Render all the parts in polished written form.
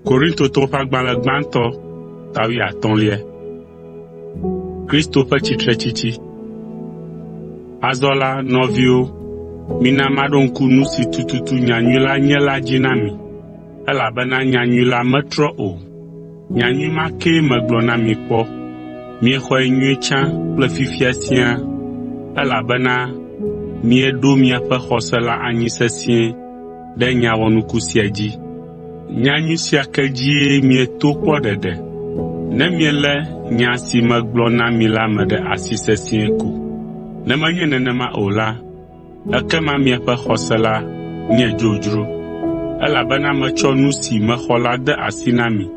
Korintotɔwo ƒe agbalẽ gbãtɔ 15. Kristo ƒe tsitretsitsi. Azɔ la, nɔviwo, mina maɖo ŋku nu si tututu nyanyui la nye la dzi na mi, elabena nyanyui la metrɔ o. Nyanyui ma kee megblɔ na mi kpɔ. Miexɔe nyuie tsã kple fifia siaa, elabena mieɖo miaƒe xɔse la anyi sesĩe ɖe nya wɔnuku sia dzi. Nyanyui sia ke dzie mieto kpɔ ɖeɖe, ne mielé nya si megblɔ na mi la me ɖe asi sesĩe ko. Ne menye nenema o la, ekema miaƒe xɔse la nye dzodzro, elabena metsɔ nu si mexɔ la de asi na mi,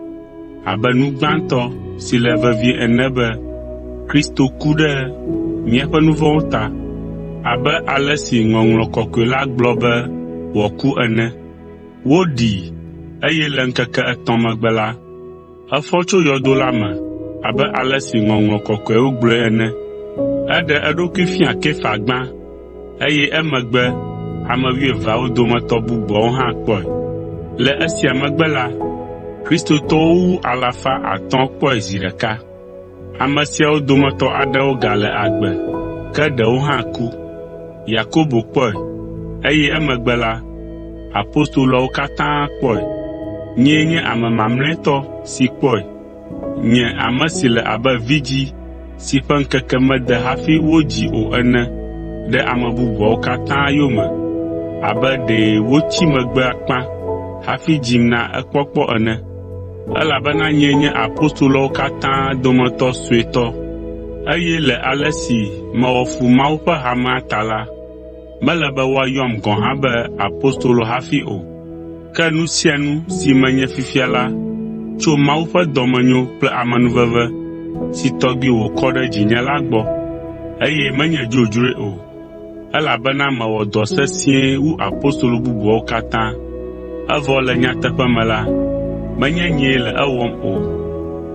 abe nu gbãtɔ si le vevie ene be Kristo ku ɖe míaƒe nu vɔ̃wo ta, abe ale si Ŋɔŋlɔ Kɔkɔe la gblɔ be wòaku ene. Woɖii, eye le ŋkeke 3 megbe la, efɔ tso yɔdo la me abe ale si Ŋɔŋlɔ Kɔkɔewo gblɔe ene. Eɖe eɖokui fia Kefa gbã, eye emegbe ame 12 dometɔ bubuawo hã kpɔe. Le esia megbe la, kristotɔwo wu 500 kpɔe zi ɖeka. Ame siawo dometɔ aɖewo gale agbe, ke ɖewo hã ku. Yakobo kpɔe, eye emegbe la, apostolowo katã kpɔe. Nyee nye ame mamlɛtɔ si kpɔe, nye ame si le abe vidzi si ƒe ŋkeke mede hafi wodzi o ene ɖe ame bubuawo katã yome, abe ɖe wotsi megbe akpa hafi dzim na ekpɔkpɔ ene. Elabena nyee nye apostolowo katã dometɔ suetɔ, eye le ale si mewɔ fu Mawu ƒe hamea ta la, mele be woayɔm gɔ̃ hã be apostolo hafi o. Ke nu sia nu si menye fifia la tso Mawu ƒe dɔmenyo kple amenuveve si tɔgbi wòkɔ ɖe dzinye la gbɔ, eye menye dzodzroe o, elabena mewɔ dɔ sesĩe wu apostolo bubuawo katã. Evɔ le nyateƒe me la, menye nyee le ewɔm o,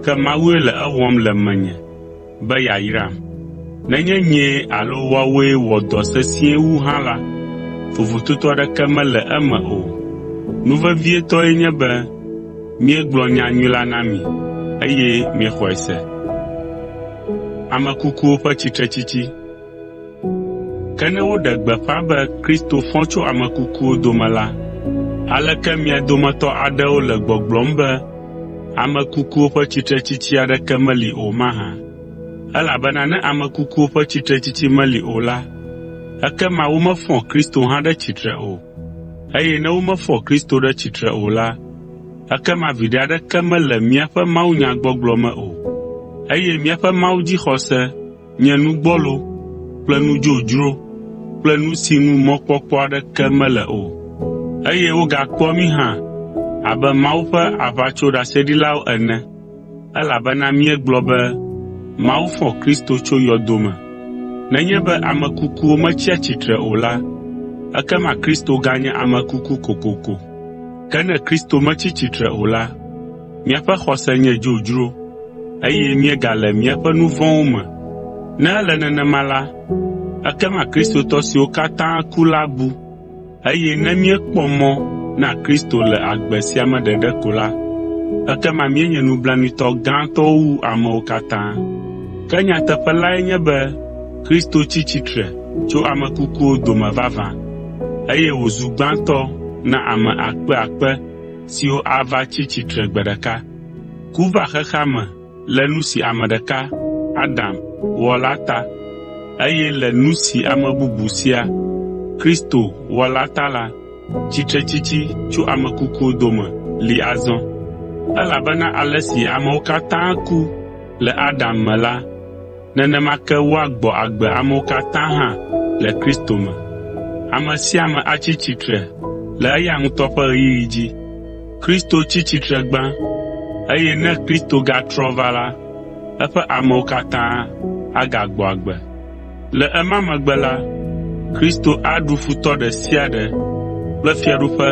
ke Mawue le ewɔm le menye be yeayram. Nenye nyee alo woawoe wɔ dɔ sesĩe wu hã la, vovototo aɖeke mele eme o. Nuvevietɔe nye be míegblɔ nyanyui la na mi, eye miexɔe se. Ame kukuwo ƒe tsitretsitsi. Ke ne woɖe gbeƒã be Kristo fɔ tso ame kukuwo dome la, aleke mia dometɔ aɖewo le gbɔgblɔm be ame kukuwo ƒe tsitretsitsi aɖeke meli o mahã? Elabena ne ame kukuwo ƒe tsitretsitsi meli o la, ekema womefɔ Kristo hã ɖe tsitre o. Eye ne womefɔ Kristo ɖe tsitre o la, ekema viɖe aɖeke mele míaƒe mawunyagbɔgblɔ me o. Eye míaƒe mawudzixɔse nye nu gbɔlo kple nu dzodzro kple nu si ŋu mɔkpɔkpɔ aɖeke mele o. Eye wogakpɔ mí hã abe Mawu ƒe aʋatsoɖaseɖilawo ene, elabena míegblɔ be Mawu fɔ Kristo tso yɔdo me. Nenye be ame kukuwo metsia tsitre o la, ekema Kristo ganye ame kuku kokoko. Ke ne Kristo metsi tsitre o la, míaƒe xɔse nye dzodzro, eye míegale míaƒe nu vɔ̃wo me. Ne ele nenema la, ekema kristotɔ siwo katã ku la bu, eye ne míekpɔ mɔ na Kristo le agbe sia me ɖeɖe ko la, ekema míenye nublanuitɔ gãtɔwo wu amewo katã. Ke nyateƒe lae nye be Kristo tsi tsitre tso ame kukuwo dome vavã, eye wòzu gbãtɔ na ame akpe siwo ava tsi tsitre gbe ɖeka. Ku va xexea me le nu si ame ɖeka, Adam, wɔ la ta, eye le nu si ame bubu sia, Kristo, wɔ la ta la, tsitretsitsi tso ame kukuwo dome li azɔ. Elabena ale si amewo katã ku le Adam me la, nenema ke woagbɔ agbe amewo katã hã le Kristo me. Ame sia ame atsi tsitre le eya ŋutɔ ƒe ɣeyiɣi dzi. Kristo tsi tsitre gbã, eye ne Kristo gatrɔ va la, eƒe amewo katã agagbɔ agbe. Le ema megbe la, Kristo aɖu futɔ ɖe sia ɖe kple fiaɖuƒe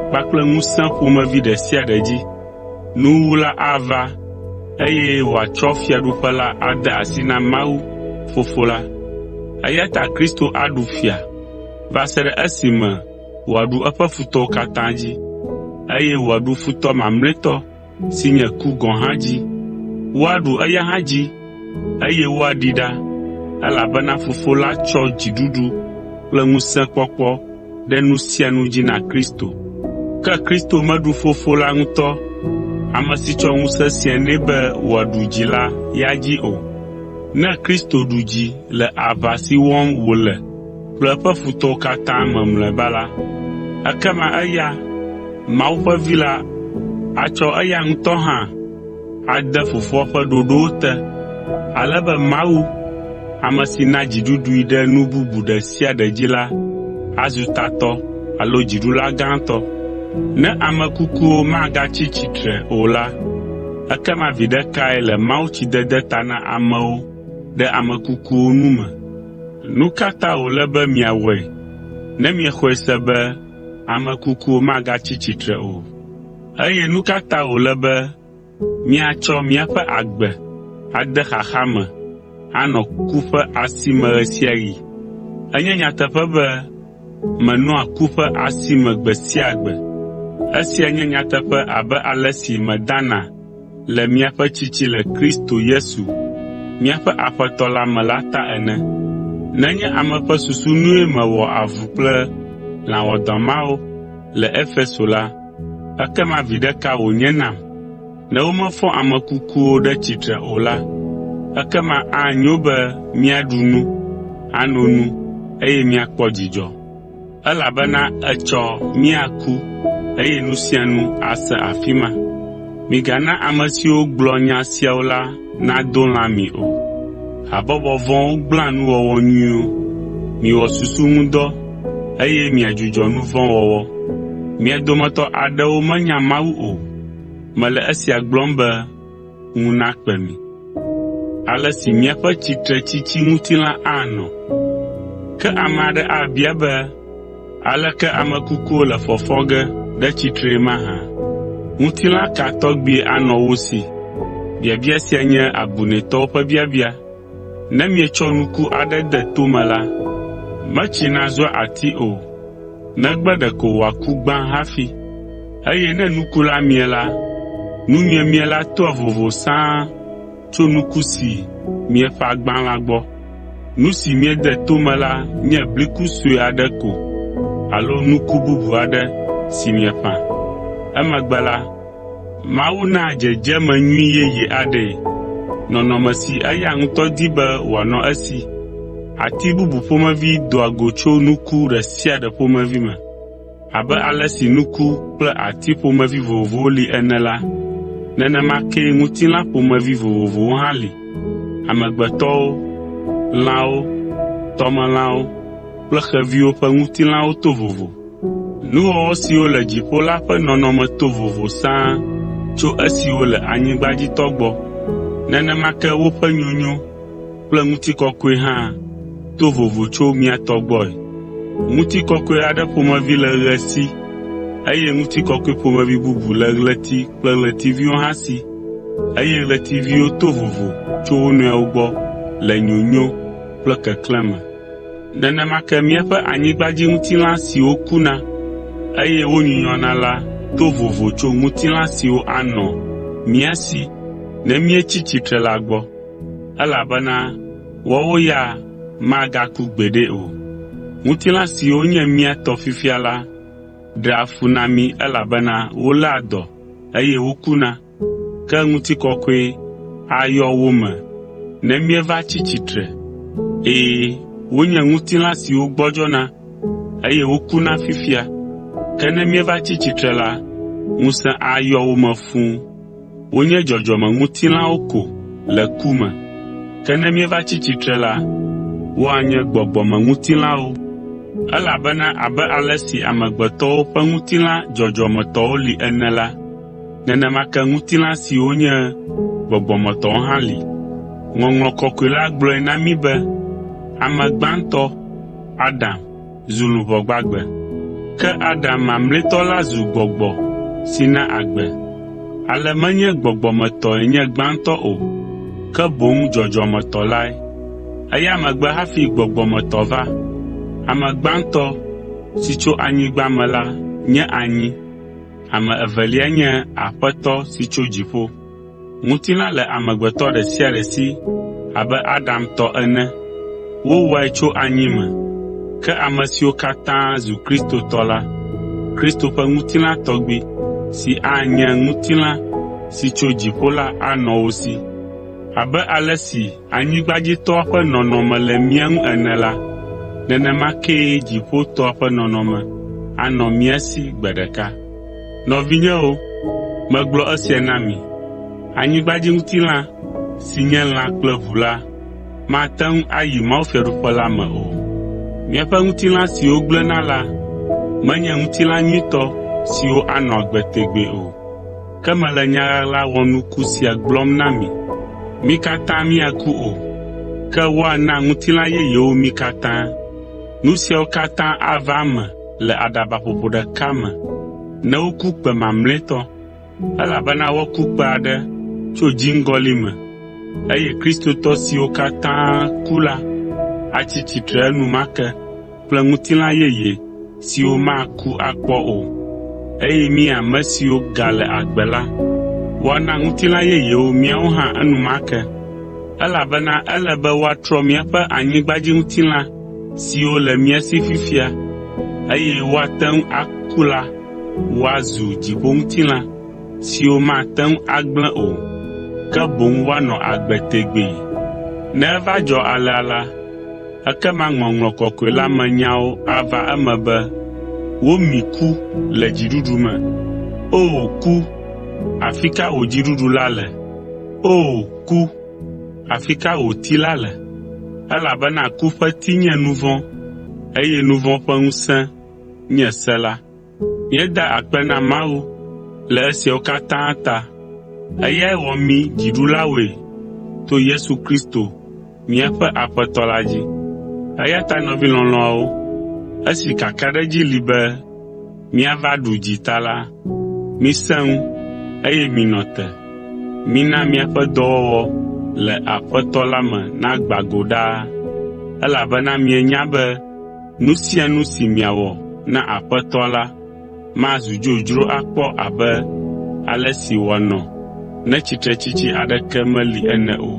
kpakple ŋusẽ ƒomevi ɖe sia ɖe dzi. Nuwuwula ava, eye wòatsɔ fiaɖuƒe la ade asi na Mawu Fofo la. Eya ta Kristo aɖu fia va se ɖe esime wòaɖu eƒe futɔwo katã dzi. eye wòaɖu futɔ mamlɛtɔ si nye ku gɔ̃ hã dzi. Woaɖu eya hã dzi, eye woaɖi ɖa, elabena Fofo la tsɔ dziɖuɖu kple ŋusẽkpɔkpɔ ɖe nu sia nu dzi na Kristo. Ke Kristo meɖu Fofo la ŋutɔ, ame si tsɔ ŋusẽ sia nɛ be wòaɖu dzi la ya dzi o. Ne Kristo ɖu dzi le aʋa si wɔm wòle kple eƒe futɔwo katã me mlɔeba la, ekema eya, Mawu ƒe Vi la, atsɔ eya ŋutɔ hã ade Fofoa ƒe ɖoɖowo te, ale be Mawu, ame si na dziɖuɖui ɖe nu bubu ɖe sia ɖe dzi la, azu tatɔ alo dziɖula gãtɔ. Ne ame kukuwo magatsi tsitre o la, ekema viɖe kae le mawutsidede ta na amewo ɖe ame kukuwo nu me? Nu ka ta wòle be miawɔe ne miexɔe se be ame kukuwo magatsi tsitre o? Eye nu ka ta wòle be míatsɔ míaƒe agbe ade xaxa me anɔ ku ƒe asi me ɣe sia ɣi? Enye nyateƒe be menɔa ku ƒe asi me gbe sia gbe. Esia nye nyateƒe abe ale si medana le míaƒe tsitsi le Kristo Yesu, míaƒe Aƒetɔ la me la ta ene. Nenye ame ƒe susunue mewɔ avu kple lã wɔdɔ mawo le Efeso la, ekema viɖe ka wònye nam? Ne womefɔ ame kukuwo ɖe tsitre o la, ekema anyo be míaɖu nu, ano nu, eye míakpɔ dzidzɔ, elabena etsɔ míaku, eye nu sia nu ase afi ma. Migana ame siwo gblɔ nya siawo la nado lã mi o. Habɔbɔ vɔ̃wo gblẽa nuwɔwɔ nyuiwo. Miwɔ susu ŋu dɔ, eye miadzudzɔ nu vɔ̃ wɔwɔ. Mia dometɔ aɖewo menya Mawu o. Mele esia gblɔm be ŋu nakpe mi. Ale si míaƒe tsitretsitsi ŋutilã anɔ. Ke ame aɖe abia be, aleke ame kukuwo le fɔfɔ ge ɖe tsitre mahã? Ŋutilã ka tɔgbie anɔ wo si? Biabia sia nye abunɛtɔwo ƒe biabia. Ne mietsɔ nuku aɖe de tome la, metsina zua ati o, negbe ɖeko wòaku gbã hafi. Eye ne nuku la mie la, nu miemie la toa vovo sãa tso nuku si mieƒã gbã la gbɔ. Nu si miede tome la nye bliku sue aɖe ko, alo nuku bubu aɖe si mieƒã. Emegbe la, Mawu na dzedzeme nyui yeye aɖee, nɔnɔme si eya ŋutɔ di be wòanɔ esi. Ati bubu ƒomevi doa go tso nuku ɖe sia ɖe ƒomevi me. Abe ale si nuku kple ati ƒomevi vovovowo li ene la, nenema kee ŋutilã ƒomevi vovovowo hã li. Amegbetɔwo, lãwo, tɔmelãwo kple xeviwo ƒe ŋutilãwo to vovo. Nuwɔwɔ siwo le dziƒo la ƒe nɔnɔme to vovo sãa tso esiwo le anyigbadzitɔ gbɔ. Nenema ke woƒe nyonyo kple ŋutikɔkɔe hã to vovo tso mía tɔ gbɔe. Ŋutikɔkɔe aɖe ƒomevi le ɣe si, eye ŋutikɔkɔe ƒomevi bubu le ɣleti kple ɣletiviwo hã si, eye ɣletiviwo to vovo tso wo nɔewo gbɔ le nyonyo kple keklẽme. Nenema ke míaƒe anyigbadziŋutilã siwo kuna, eye wonyunyɔna la to vovo tso ŋutilã siwo anɔ mía si ne míetsi tsitre la gbɔ, elabena woawo ya magaku gbeɖe o. Ŋutilã siwo nye mía tɔ fifia la ɖea fu na mí elabena woléa dɔ eye wokuna, ke ŋutikɔkɔe ayɔ wo me ne míeva tsi tsitre. Wonye ŋutilã siwo gbɔdzɔna eye wokuna fifia, ke ne míeva tsi tsitre la, ŋusẽ ayɔ wo me fũu. Wonye dzɔdzɔme ŋutilãwo ko le ku me, ke ne míeva tsi tsitre la, woanye gbɔgbɔme ŋutilãwo. Elabena abe ale si amegbetɔwo ƒe ŋutilã dzɔdzɔmetɔwo li ene la, nenema ke ŋutilã siwo nye gbɔgbɔmetɔwo hã li. Ŋɔŋlɔ Kɔkɔe la gblɔe na mí be ame gbãtɔ, Adam, zu luʋɔ gbagbe, ke Adam mamlɛtɔ la zu gbɔgbɔ si na agbe. Ale menye gbɔgbɔmetɔe nye gbãtɔ o, ke boŋ dzɔdzɔmetɔ lae. Eya megbe hafi gbɔgbɔmetɔ va. Ame gbãtɔ si tso anyigba me la nye anyi, Ame evelia nye Aƒetɔ si tso dziƒo. Ŋutilã le amegbetɔ ɖe sia ɖe si abe Adam tɔ ene. Wowɔe tso anyi me. Ke ame siwo katã zu Kristo tɔ la, Kristo ƒe ŋutilã tɔgbi si anye ŋutilã si tso dziƒo la anɔ wo si. Abe ale si anyigbadzitɔa ƒe nɔnɔme le mía ŋu ene la, nenema kee dziƒotɔa ƒe nɔnɔme anɔ mía si gbe ɖeka. Nɔvinyewo, megblɔ esia na mi. Anyigbadziŋutilã si nye lã kple ʋu la mate ŋu ayi mawufiaɖuƒe la me o. Míaƒe ŋutilã siwo gblẽna la menye ŋutilã nyuitɔ siwo anɔ agbe tegbee o. Ke mele nya ɣaɣla wɔnuku sia gblɔm na mi. Mí katã míaku o, ke woana ŋutilã yeyewo mí katã. Nu siawo katã ava eme le aɖabaƒoƒo ɖeka me ne woku kpẽ mamlɛtɔ, elabena woaku kpẽ aɖe tso dziŋgɔli me, eye kristotɔ siwo katã ku la atsi tsitre enumake kple ŋutilã yeye siwo maku akpɔ o, eye mí ame siwo gale agbe la, woana ŋutilã yeyewo míawo hã enumake, elabena ele be woatrɔ míaƒe anyigbadziŋutilã siwo le mía si fifia, eye woate ŋu aku la woazu dziƒoŋutilã siwo mate ŋu agblẽ o, ke boŋ woanɔ agbe tegbee. Ne eva dzɔ alea la, ekema Ŋɔŋlɔ Kɔkɔe la me nyawo ava eme be womi ku le dziɖuɖu me. O ku, afi ka wò dziɖuɖu la le? O ku, afi ka wò ti la le? Elabena ku ƒe ti nye nu vɔ̃, eye nu vɔ̃ ƒe ŋusẽ nye se la. Míeda akpe na Mawu le esiawo katã ta. Eyae wɔ mí dziɖulawoe to Yesu Kristo míaƒe Aƒetɔ la dzi. Eya ta nɔvi lɔlɔ̃awo, esi kakaɖedzi li be míava ɖu dzi ta la, misẽ ŋu eye minɔ te. Mina míaƒe dɔwɔwɔ le Aƒetɔ la me nagbã go ɖaa, elabena mienya be nu sia nu si miawɔ na Aƒetɔ la mazu dzodzro akpɔ abe ale si wòanɔ ne tsitretsitsi aɖeke meli ene o.